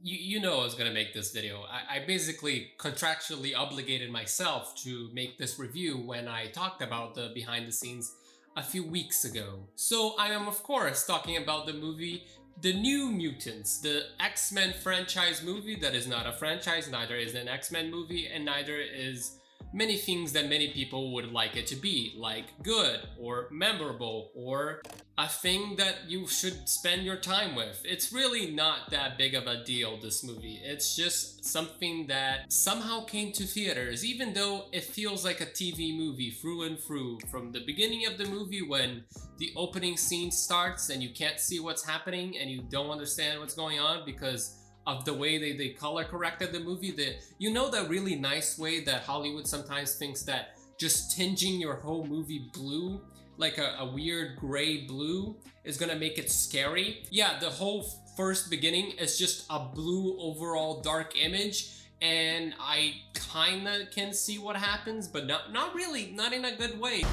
you know I was gonna make this video. I basically contractually obligated myself to make this review when I talked about the behind the scenes a few weeks ago. So I am of course talking about the movie The New Mutants, the X-Men franchise movie that is not a franchise, neither is an X-Men movie, and neither is many things that many people would like it to be, like good or memorable or a thing that you should spend your time with. It's really not that big of a deal, this movie. It's just something that somehow came to theaters, even though it feels like a TV movie through and through. From the beginning of the movie, when the opening scene starts and you can't see what's happening and you don't understand what's going on because of the way they color corrected the movie. That really nice way that Hollywood sometimes thinks that just tinging your whole movie blue, like a weird gray blue, is gonna make it scary. Yeah, the whole first beginning is just a blue overall dark image, and I kinda can see what happens, but not really, not in a good way.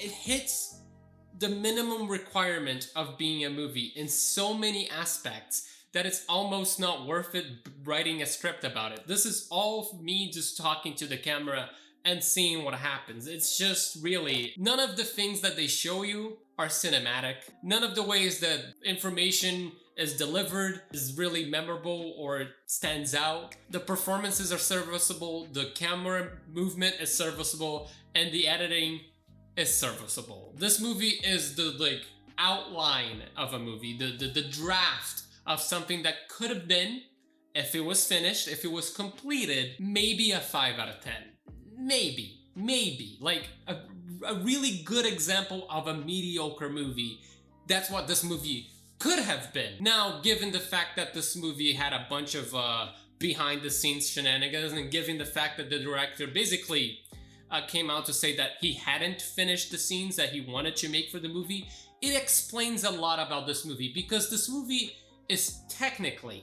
It hits the minimum requirement of being a movie in so many aspects that it's almost not worth it writing a script about it. This is all me just talking to the camera and seeing what happens. It's just really, none of the things that they show you are cinematic. None of the ways that information is delivered is really memorable or stands out. The performances are serviceable, the camera movement is serviceable, and the editing is serviceable. This movie is the outline of a movie, the draft of something that could have been, if it was finished, if it was completed, maybe a 5 out of 10. Maybe. Like a really good example of a mediocre movie. That's what this movie could have been. Now, given the fact that this movie had a bunch of behind the scenes shenanigans, and given the fact that the director basically came out to say that he hadn't finished the scenes that he wanted to make for the movie, it explains a lot about this movie, because this movie is technically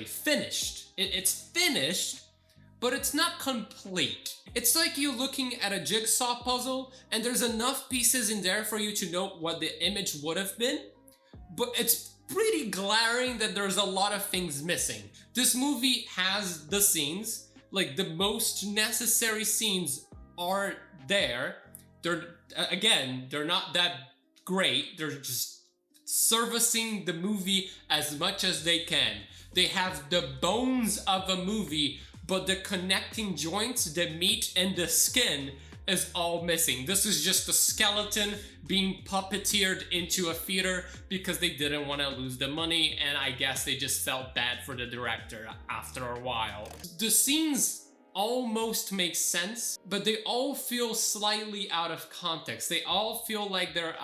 finished. It's finished, but it's not complete. It's like you looking at a jigsaw puzzle and there's enough pieces in there for you to know what the image would have been, but it's pretty glaring that there's a lot of things missing. This movie has the scenes, like the most necessary scenes are there. They're not that great. They're just servicing the movie as much as they can. They have the bones of a movie, but the connecting joints, the meat and the skin is all missing. This is just a skeleton being puppeteered into a theater because they didn't want to lose the money, and I guess they just felt bad for the director after a while. The scenes almost make sense, but they all feel slightly out of context. They all feel like they're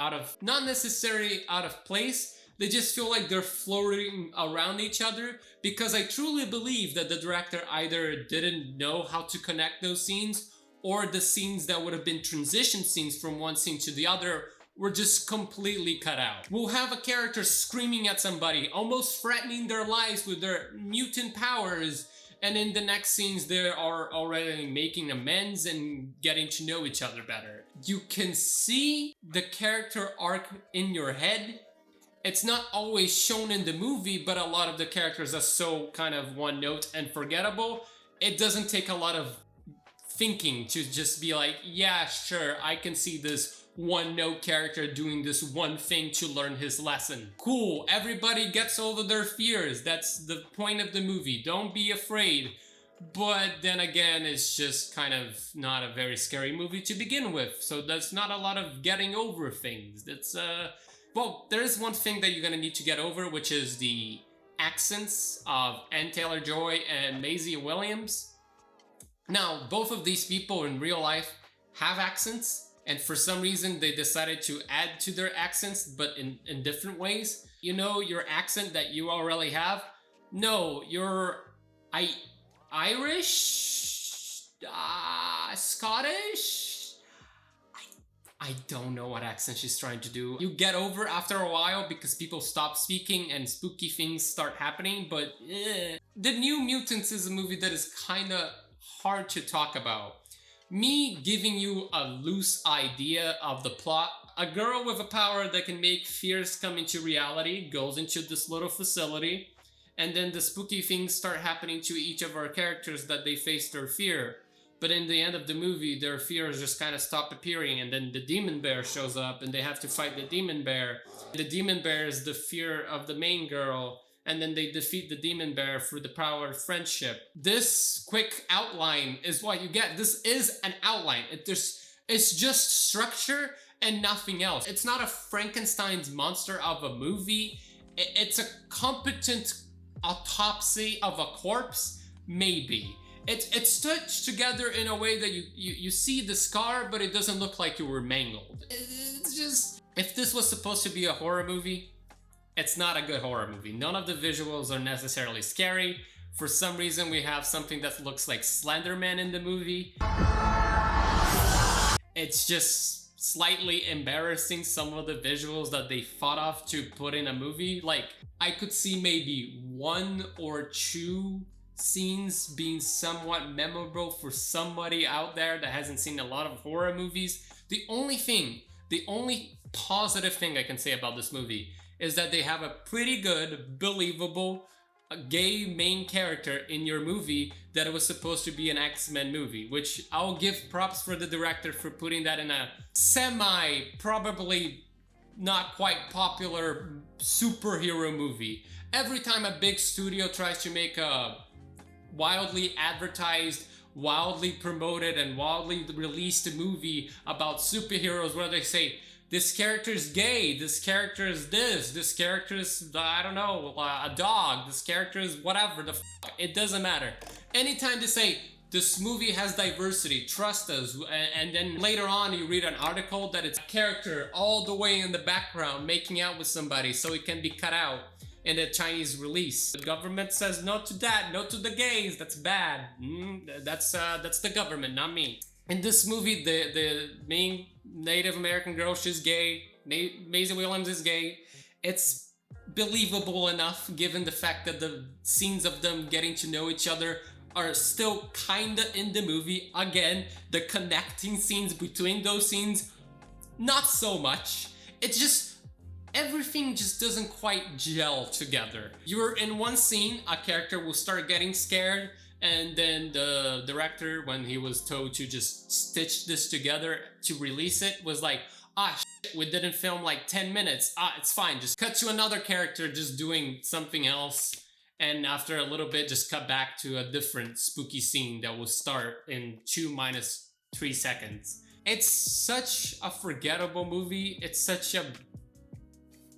not necessarily out of place, they just feel like they're floating around each other, because I truly believe that the director either didn't know how to connect those scenes, or the scenes that would have been transition scenes from one scene to the other were just completely cut out. We'll have a character screaming at somebody, almost threatening their lives with their mutant powers, and in the next scenes they are already making amends and getting to know each other better. You can see the character arc in your head. It's not always shown in the movie, but a lot of the characters are so kind of one note and forgettable. It doesn't take a lot of thinking to just be like, yeah, sure, I can see this one note character doing this one thing to learn his lesson. Cool, everybody gets over their fears. That's the point of the movie. Don't be afraid. But then again, it's just kind of not a very scary movie to begin with. So there's not a lot of getting over things. Well, there is one thing that you're gonna need to get over, which is the accents of Ann Taylor-Joy and Maisie Williams. Now, both of these people in real life have accents, and for some reason they decided to add to their accents, but in different ways. You know your accent that you already have? No, you're Irish? Scottish? I don't know what accent she's trying to do. You get over after a while because people stop speaking and spooky things start happening, but The New Mutants is a movie that is kinda hard to talk about. Me giving you a loose idea of the plot A girl with a power that can make fears come into reality goes into this little facility, and then the spooky things start happening to each of our characters that they face their fear. But in the end of the movie, their fears just kind of stop appearing, and then the demon bear shows up and they have to fight the demon bear. The demon bear is the fear of the main girl, and then they defeat the demon bear through the power of friendship. This quick outline is what you get. This is an outline. It's just structure and nothing else. It's not a Frankenstein's monster of a movie. It's a competent autopsy of a corpse, maybe. It's stitched together in a way that you see the scar, but it doesn't look like you were mangled. It's just... If this was supposed to be a horror movie, it's not a good horror movie. None of the visuals are necessarily scary. For some reason, we have something that looks like Slender Man in the movie. It's just slightly embarrassing, some of the visuals that they thought of to put in a movie. Like, I could see maybe 1 or 2 scenes being somewhat memorable for somebody out there that hasn't seen a lot of horror movies. The only positive thing I can say about this movie is that they have a pretty good, believable, gay main character in your movie that it was supposed to be an X-Men movie, which I'll give props for the director for putting that in a probably not quite popular superhero movie. Every time a big studio tries to make a wildly advertised, wildly promoted, and wildly released movie about superheroes where they say, this character is gay, this character is this character is, I don't know, a dog, this character is whatever the fuck, it doesn't matter. Anytime they say, this movie has diversity, trust us, and then later on you read an article that it's a character all the way in the background making out with somebody so it can be cut out in the Chinese release. The government says no to that, no to the gays, that's bad. That's the government, not me. In this movie, the main Native American girl, she's gay. Maisie Williams is gay. It's believable enough given the fact that the scenes of them getting to know each other are still kinda in the movie. Again, the connecting scenes between those scenes, not so much. It's just, everything just doesn't quite gel together. You're in one scene, a character will start getting scared, and then the director, when he was told to just stitch this together to release it, was like, ah, shit, we didn't film like 10 minutes. Ah, it's fine. Just cut to another character just doing something else. And after a little bit, just cut back to a different spooky scene that will start in 2 - 3 seconds. It's such a forgettable movie. It's such a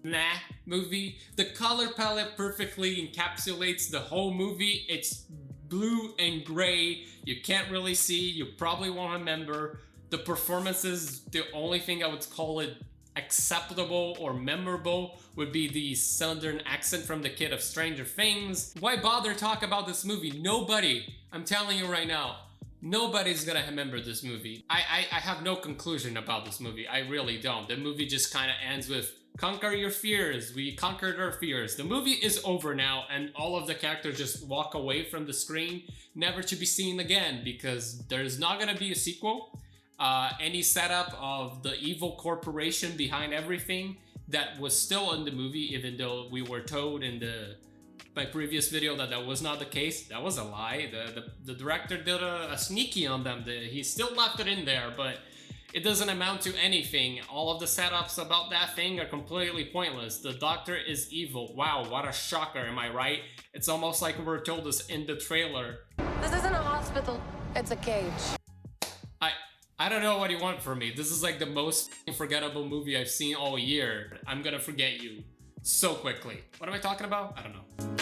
nah movie. The color palette perfectly encapsulates the whole movie. It's blue and gray. You can't really see. You probably won't remember. The performances, the only thing I would call it acceptable or memorable would be the southern accent from the kid of Stranger Things. Why bother talk about this movie? Nobody, I'm telling you right now, nobody's gonna remember this movie. I have no conclusion about this movie. I really don't. The movie just kind of ends with, conquer your fears. We conquered our fears. The movie is over now, and all of the characters just walk away from the screen, never to be seen again, because there's not gonna be a sequel. Any setup of the evil corporation behind everything that was still in the movie, even though we were told in my previous video that was not the case. That was a lie. The director did a sneaky on them. He still left it in there, but it doesn't amount to anything. All of the setups about that thing are completely pointless. The doctor is evil. Wow, what a shocker, am I right? It's almost like we were told this in the trailer. This isn't a hospital, it's a cage. I don't know what you want from me. This is like the most forgettable movie I've seen all year. I'm gonna forget you so quickly. What am I talking about? I don't know.